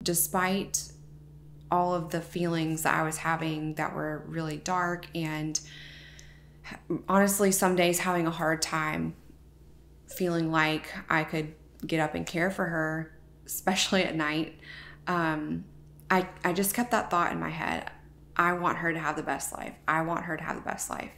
despite all of the feelings that I was having that were really dark, and honestly, some days having a hard time feeling like I could get up and care for her, especially at night, I just kept that thought in my head. I want her to have the best life. I want her to have the best life.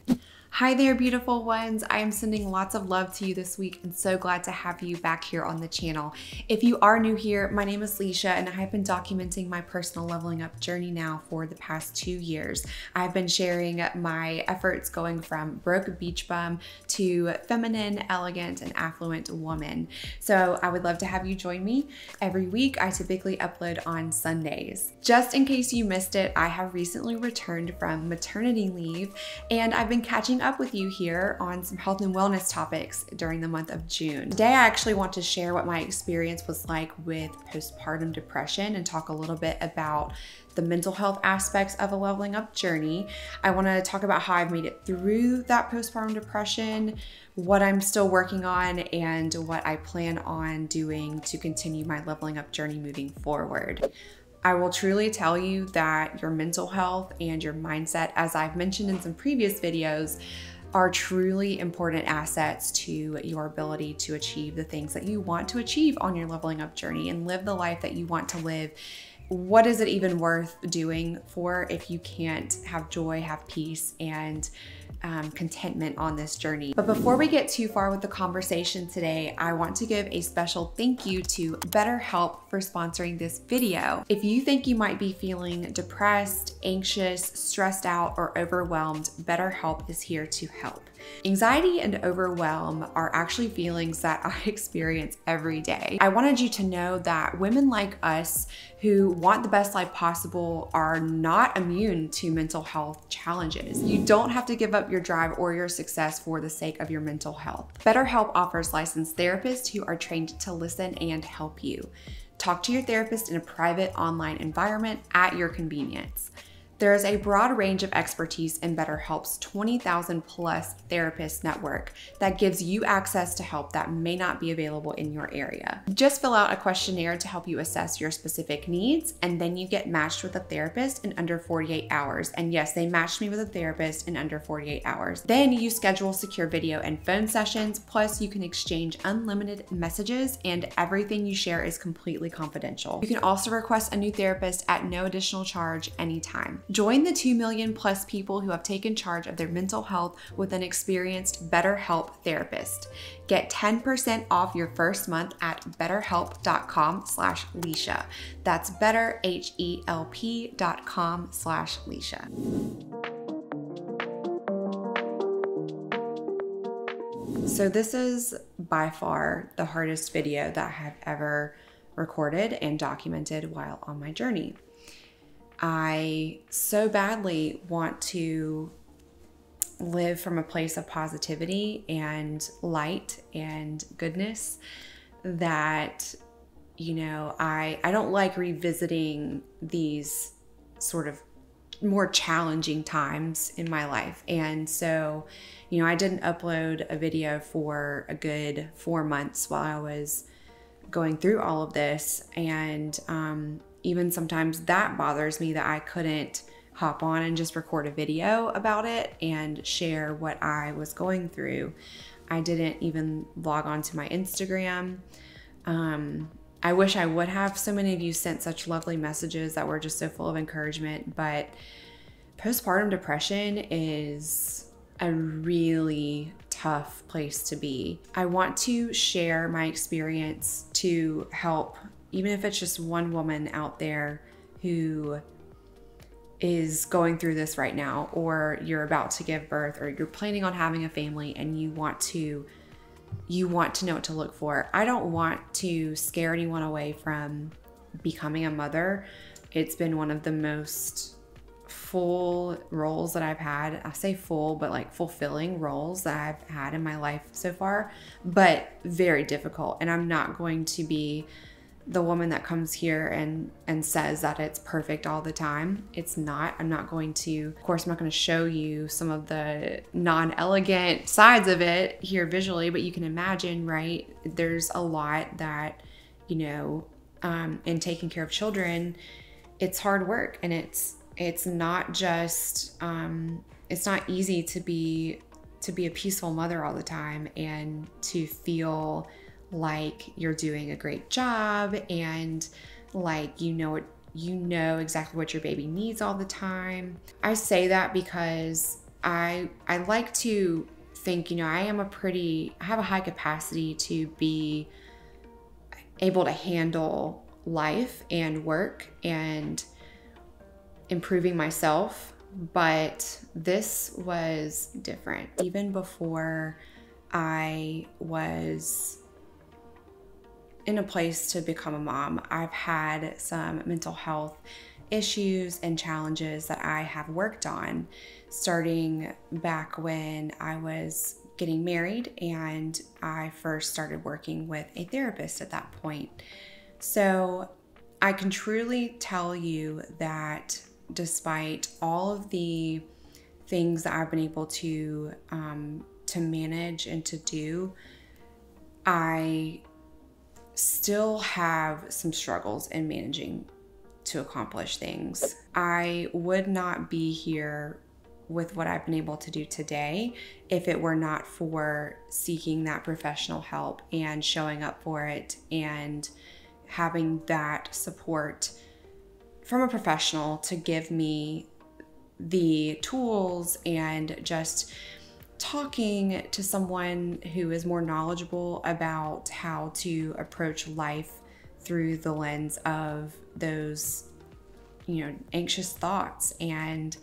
Hi there, beautiful ones. I am sending lots of love to you this week and so glad to have you back here on the channel. If you are new here, my name is Leisha and I have been documenting my personal leveling up journey now for the past 2 years. I've been sharing my efforts going from broke beach bum to feminine, elegant, and affluent woman. So I would love to have you join me. Every week, I typically upload on Sundays. Just in case you missed it, I have recently returned from maternity leave and I've been catching up with you here on some health and wellness topics during the month of June. Today, I actually want to share what my experience was like with postpartum depression and talk a little bit about the mental health aspects of a leveling up journey. I want to talk about how I've made it through that postpartum depression, what I'm still working on, and what I plan on doing to continue my leveling up journey moving forward. I will truly tell you that your mental health and your mindset, as I've mentioned in some previous videos, are truly important assets to your ability to achieve the things that you want to achieve on your leveling up journey and live the life that you want to live. What is it even worth doing for if you can't have joy, have peace, and contentment on this journey? But before we get too far with the conversation today, I want to give a special thank you to BetterHelp for sponsoring this video. If you think you might be feeling depressed, anxious, stressed out, or overwhelmed, BetterHelp is here to help. Anxiety and overwhelm are actually feelings that I experience every day. I wanted you to know that women like us who want the best life possible are not immune to mental health challenges. You don't have to give up your drive or your success for the sake of your mental health. BetterHelp offers licensed therapists who are trained to listen and help you. Talk to your therapist in a private online environment at your convenience. There is a broad range of expertise in BetterHelp's 20,000 plus therapist network that gives you access to help that may not be available in your area. Just fill out a questionnaire to help you assess your specific needs, and then you get matched with a therapist in under 48 hours. And yes, they matched me with a therapist in under 48 hours. Then you schedule secure video and phone sessions, plus you can exchange unlimited messages and everything you share is completely confidential. You can also request a new therapist at no additional charge anytime. Join the 2 million plus people who have taken charge of their mental health with an experienced BetterHelp therapist. Get 10% off your first month at betterhelp.com/Leisha. That's betterhelp.com/Leisha. So this is by far the hardest video that I have ever recorded and documented while on my journey. I so badly want to live from a place of positivity and light and goodness that, you know, I don't like revisiting these sort of more challenging times in my life. And so, you know, I didn't upload a video for a good 4 months while I was going through all of this. And, even sometimes that bothers me that I couldn't hop on and just record a video about it and share what I was going through. I didn't even log on to my Instagram. I wish I would have. So many of you sent such lovely messages that were just so full of encouragement, but postpartum depression is a really tough place to be. I want to share my experience to help, even if it's just one woman out there who is going through this right now, or you're about to give birth, or you're planning on having a family and you want to know what to look for. I don't want to scare anyone away from becoming a mother. It's been one of the most full roles that I've had. I say full, but like fulfilling roles that I've had in my life so far, but very difficult. And I'm not going to be the woman that comes here and says that it's perfect all the time. It's not. I'm not going to, of course, I'm not going to show you some of the non-elegant sides of it here visually, but you can imagine, right? There's a lot that, you know, in taking care of children, it's hard work, and it's not just it's not easy to be a peaceful mother all the time and to feel like you're doing a great job and like you know exactly what your baby needs all the time. I say that because I like to think, I have a high capacity to be able to handle life and work and improving myself, but this was different. Even before I was in a place to become a mom, I've had some mental health issues and challenges that I have worked on starting back when I was getting married, and I first started working with a therapist at that point. So I can truly tell you that despite all of the things that I've been able to manage and to do, I still have some struggles in managing to accomplish things. I would not be here with what I've been able to do today if it were not for seeking that professional help and showing up for it and having that support from a professional to give me the tools, and just talking to someone who is more knowledgeable about how to approach life through the lens of those, anxious thoughts and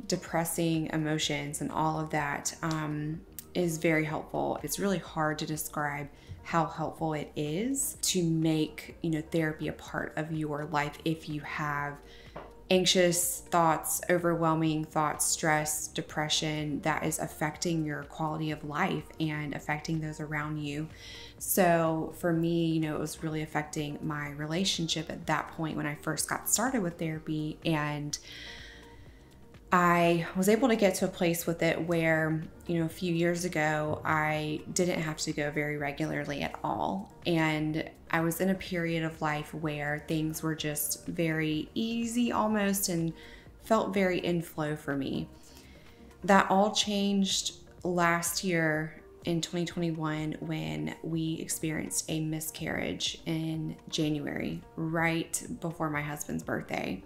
depressing emotions and all of that is very helpful. It's really hard to describe how helpful it is to make, therapy a part of your life if you have anxious thoughts, overwhelming thoughts, stress, depression that is affecting your quality of life and affecting those around you. So for me, it was really affecting my relationship at that point when I first got started with therapy, and I was able to get to a place with it where, a few years ago, I didn't have to go very regularly at all. And I was in a period of life where things were just very easy almost and felt very in flow for me. That all changed last year in 2021 when we experienced a miscarriage in January, right before my husband's birthday.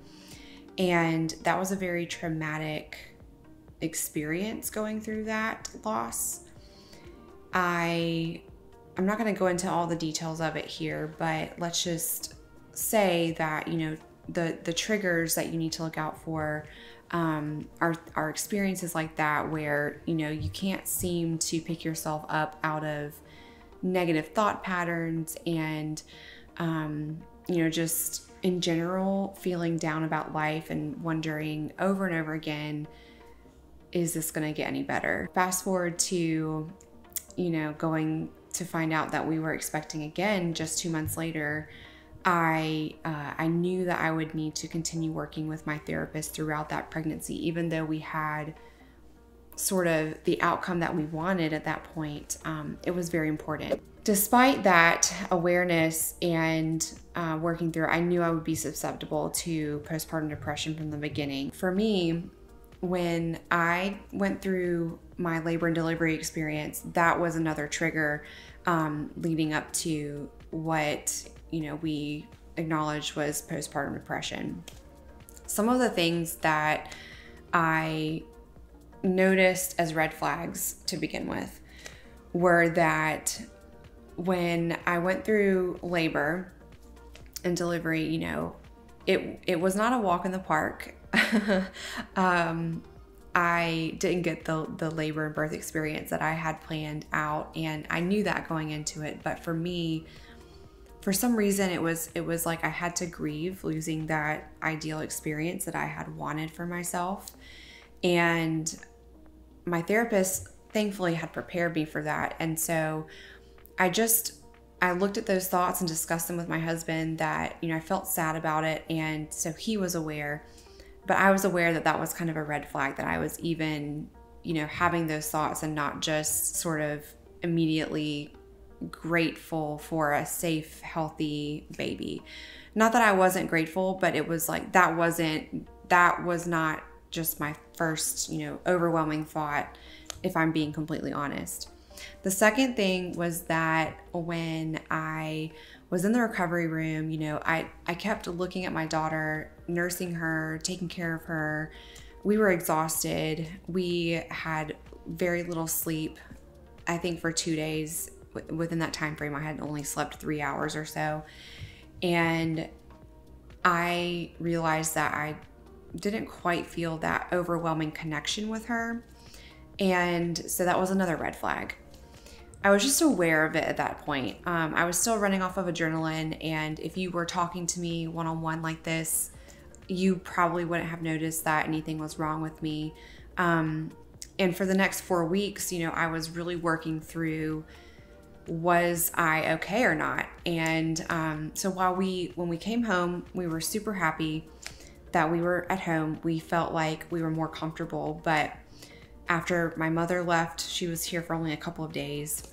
And that was a very traumatic experience going through that loss. I'm not going to go into all the details of it here, but let's just say that, the triggers that you need to look out for are experiences like that where, you can't seem to pick yourself up out of negative thought patterns and, just in general feeling down about life and wondering over and over again, is this going to get any better? Fast forward to, going to find out that we were expecting again just 2 months later. I knew that I would need to continue working with my therapist throughout that pregnancy, even though we had sort of the outcome that we wanted at that point. It was very important. Despite that awareness and working through, I knew I would be susceptible to postpartum depression from the beginning. For me, when I went through my labor and delivery experience, that was another trigger leading up to what, we acknowledged was postpartum depression. Some of the things that I noticed as red flags to begin with were that when I went through labor and delivery, it was not a walk in the park. I didn't get the labor and birth experience that I had planned out, and I knew that going into it. But for me, for some reason, it was like I had to grieve losing that ideal experience that I had wanted for myself. And my therapist thankfully had prepared me for that. And so I looked at those thoughts and discussed them with my husband, that, I felt sad about it. And so he was aware, but I was aware that that was kind of a red flag, that I was even, having those thoughts and not just sort of immediately, grateful for a safe, healthy baby. Not that I wasn't grateful, but it was like that was not just my first, overwhelming thought, if I'm being completely honest. The second thing was that when I was in the recovery room, I kept looking at my daughter, nursing her, taking care of her. We were exhausted. We had very little sleep. I think for 2 days within that time frame, I had only slept 3 hours or so. And I realized that I didn't quite feel that overwhelming connection with her. And so that was another red flag. I was just aware of it at that point. I was still running off of adrenaline, and if you were talking to me one-on-one like this, you probably wouldn't have noticed that anything was wrong with me. And for the next 4 weeks, I was really working through, was I okay or not? And so when we came home, we were super happy that we were at home. We felt like we were more comfortable, but after my mother left, she was here for only a couple of days,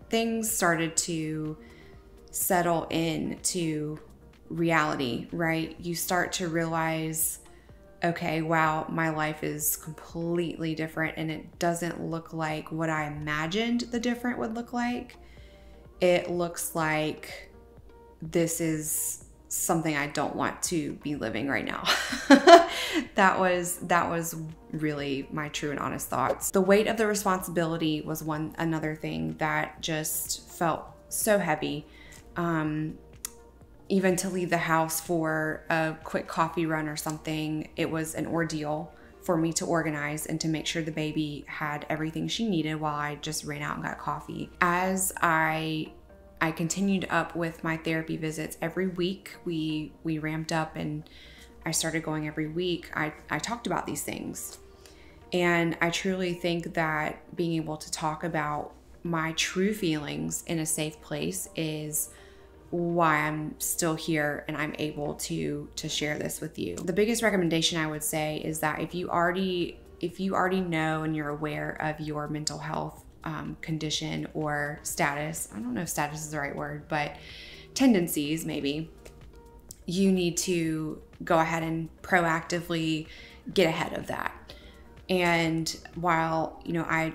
things started to settle into reality, right? You start to realize, okay, wow, my life is completely different and it doesn't look like what I imagined the different would look like. It looks like this is something I don't want to be living right now. That was really my true and honest thoughts. The weight of the responsibility was another thing that just felt so heavy. Even to leave the house for a quick coffee run or something, it was an ordeal for me to organize and to make sure the baby had everything she needed while I just ran out and got coffee. As I continued up with my therapy visits every week, we ramped up and I started going every week. I talked about these things. And I truly think that being able to talk about my true feelings in a safe place is why I'm still here and I'm able to share this with you. The biggest recommendation I would say is that if you already know and you're aware of your mental health condition or status, I don't know if status is the right word, but tendencies maybe, you need to go ahead and proactively get ahead of that. And while,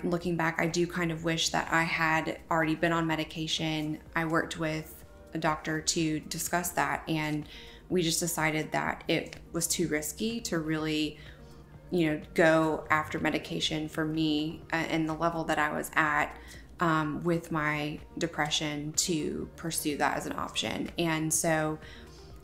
looking back, I do kind of wish that I had already been on medication. I worked with a doctor to discuss that, and we just decided that it was too risky to really go after medication for me and the level that I was at with my depression to pursue that as an option. And so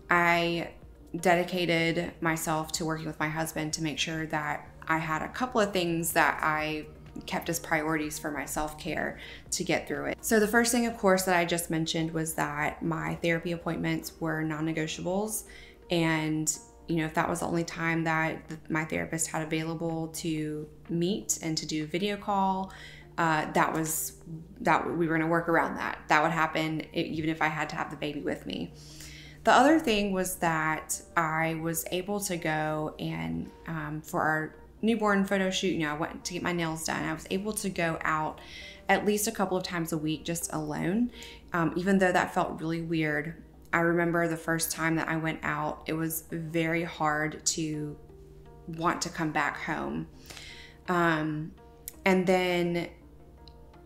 I dedicated myself to working with my husband to make sure that I had a couple of things that I kept as priorities for my self-care to get through it. So the first thing, of course, that I just mentioned was that my therapy appointments were non-negotiables. And if that was the only time that my therapist had available to meet and to do video call, that we were going to work around that. That would happen even if I had to have the baby with me. The other thing was that I was able to go and for our newborn photo shoot, I went to get my nails done. I was able to go out at least a couple of times a week just alone, even though that felt really weird. I remember the first time that I went out, it was very hard to want to come back home. And then,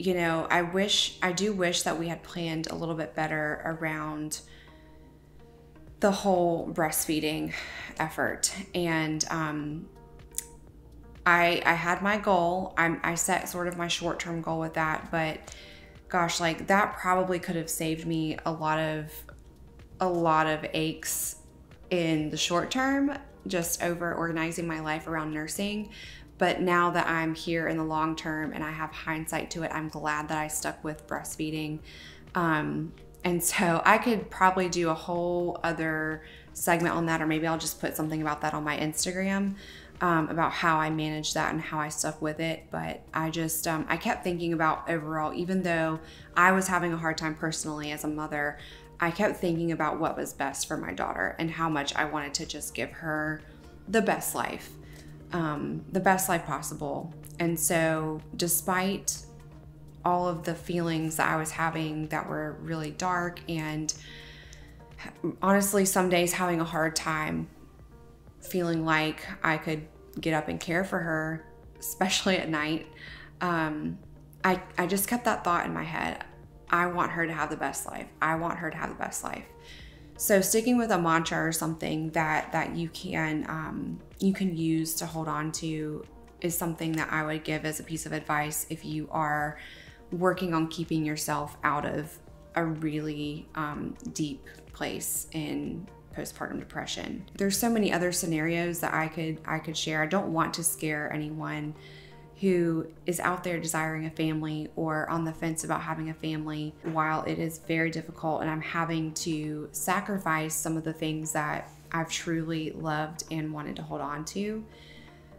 I do wish that we had planned a little bit better around the whole breastfeeding effort. And I had my goal. I set sort of my short-term goal with that, but gosh, that probably could have saved me a lot of aches in the short term, just over organizing my life around nursing. But now that I'm here in the long term and I have hindsight to it, I'm glad that I stuck with breastfeeding. And so I could probably do a whole other segment on that, or maybe I'll just put something about that on my Instagram, about how I managed that and how I stuck with it. But I just, I kept thinking about overall, even though I was having a hard time personally as a mother, I kept thinking about what was best for my daughter and how much I wanted to just give her the best life possible. And so despite all of the feelings that I was having that were really dark, and honestly, some days having a hard time feeling like I could get up and care for her, especially at night. I just kept that thought in my head. I want her to have the best life. I want her to have the best life. So sticking with a mantra or something that you can use to hold on to is something that I would give as a piece of advice if you are working on keeping yourself out of a really deep place in postpartum depression. There's so many other scenarios that I could share. I don't want to scare anyone who is out there desiring a family or on the fence about having a family. While it is very difficult and I'm having to sacrifice some of the things that I've truly loved and wanted to hold on to,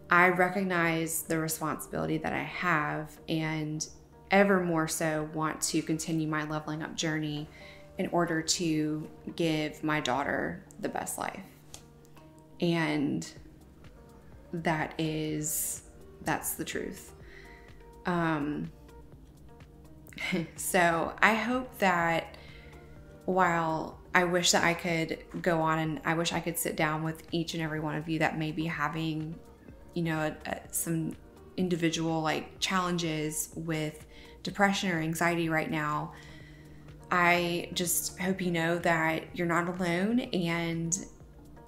I recognize the responsibility that I have, and ever more so want to continue my leveling up journey in order to give my daughter the best life. And that's the truth. So I hope that while I wish that I could go on and I wish I could sit down with each and every one of you that may be having, some individual challenges with depression or anxiety right now, I just hope you know that you're not alone and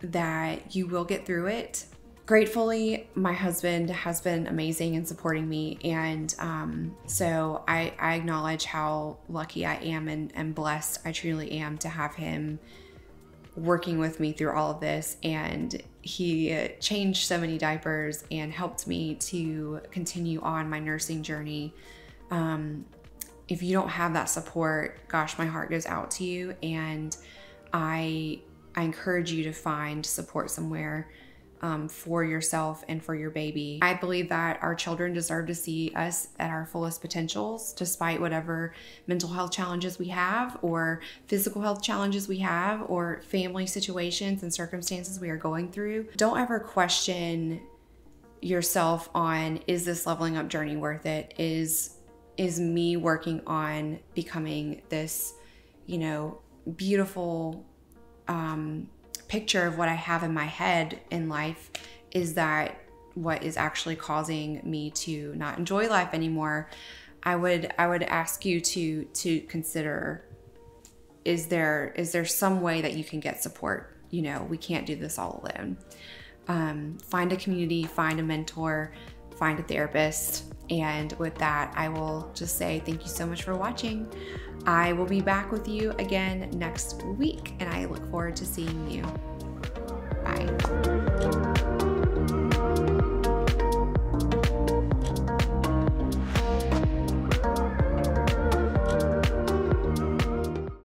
that you will get through it. Gratefully, my husband has been amazing in supporting me, and so I acknowledge how lucky I am and blessed I truly am to have him working with me through all of this. And he changed so many diapers and helped me to continue on my nursing journey. If you don't have that support, gosh, my heart goes out to you, and I encourage you to find support somewhere for yourself and for your baby. I believe that our children deserve to see us at our fullest potentials, despite whatever mental health challenges we have, or physical health challenges we have, or family situations and circumstances we are going through. Don't ever question yourself on, is this leveling up journey worth it? Is me working on becoming this, beautiful picture of what I have in my head in life, is that what is actually causing me to not enjoy life anymore? I would ask you to consider, is there some way that you can get support? We can't do this all alone. Find a community, find a mentor, find a therapist. And with that, I will just say thank you so much for watching. I will be back with you again next week, and I look forward to seeing you.